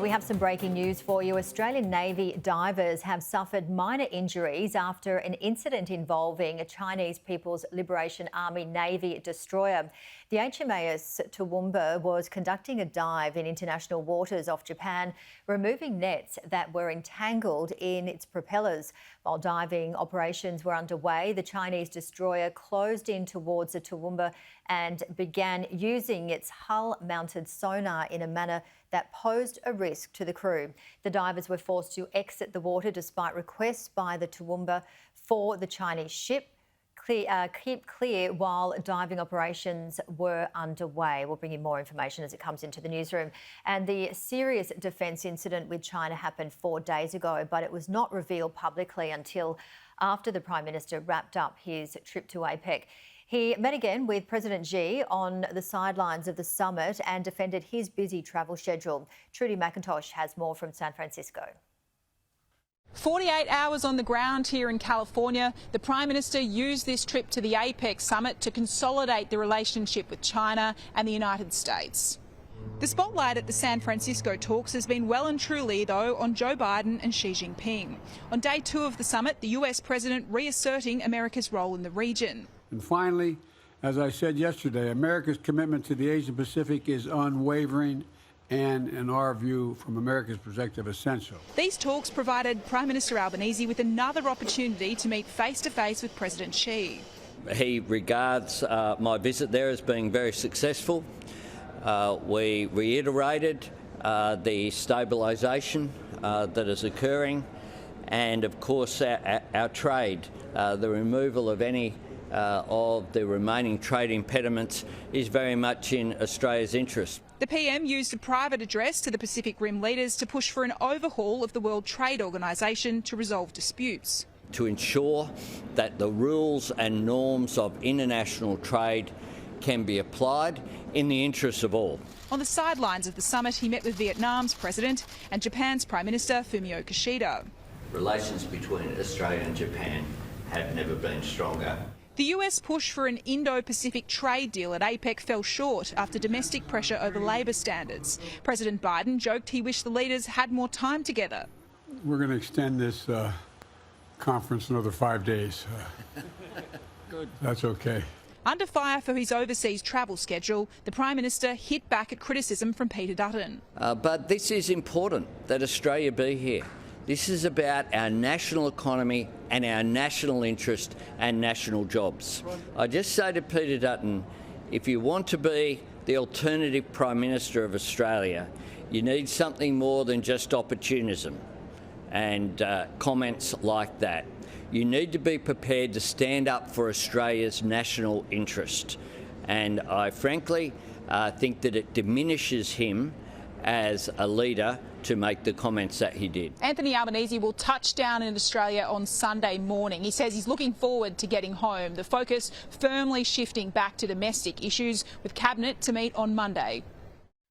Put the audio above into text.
We have some breaking news for you. Australian Navy divers have suffered minor injuries after an incident involving a Chinese People's Liberation Army Navy destroyer. The HMAS Toowoomba was conducting a dive in international waters off Japan, removing nets that were entangled in its propellers. While diving operations were underway, the Chinese destroyer closed in towards the Toowoomba and began using its hull-mounted sonar in a manner that posed a risk to the crew. The divers were forced to exit the water despite requests by the Toowoomba for the Chinese ship keep clear while diving operations were underway. We'll bring you more information as it comes into the newsroom. And the serious defence incident with China happened 4 days ago, but it was not revealed publicly until after the Prime Minister wrapped up his trip to APEC. He met again with President Xi on the sidelines of the summit and defended his busy travel schedule. Trudy McIntosh has more from San Francisco. 48 hours on the ground here in California, the Prime Minister used this trip to the APEC summit to consolidate the relationship with China and the United States. The spotlight at the San Francisco talks has been well and truly, though, on Joe Biden and Xi Jinping. On day 2 of the summit, the US President reasserting America's role in the region. And finally, as I said yesterday, America's commitment to the Asia-Pacific is unwavering and, in our view, from America's perspective, essential. These talks provided Prime Minister Albanese with another opportunity to meet face-to-face with President Xi. He regards my visit there as being very successful. We reiterated the stabilisation that is occurring and, of course, our trade. The removal of any of the remaining trade impediments is very much in Australia's interest. The PM used a private address to the Pacific Rim leaders to push for an overhaul of the World Trade Organisation to resolve disputes. To ensure that the rules and norms of international trade can be applied in the interests of all. On the sidelines of the summit, he met with Vietnam's President and Japan's Prime Minister Fumio Kishida. Relations between Australia and Japan have never been stronger. The US push for an Indo-Pacific trade deal at APEC fell short after domestic pressure over labour standards. President Biden joked he wished the leaders had more time together. We're going to extend this conference another 5 days. Good. That's okay. Under fire for his overseas travel schedule, the Prime Minister hit back at criticism from Peter Dutton. But this is important, that Australia be here. This is about our national economy and our national interest and national jobs. I just say to Peter Dutton, if you want to be the alternative Prime Minister of Australia, you need something more than just opportunism and comments like that. You need to be prepared to stand up for Australia's national interest. And I frankly think that it diminishes him as a leader to make the comments that he did. Anthony Albanese will touch down in Australia on Sunday morning. He says he's looking forward to getting home, the focus firmly shifting back to domestic issues, with Cabinet to meet on Monday.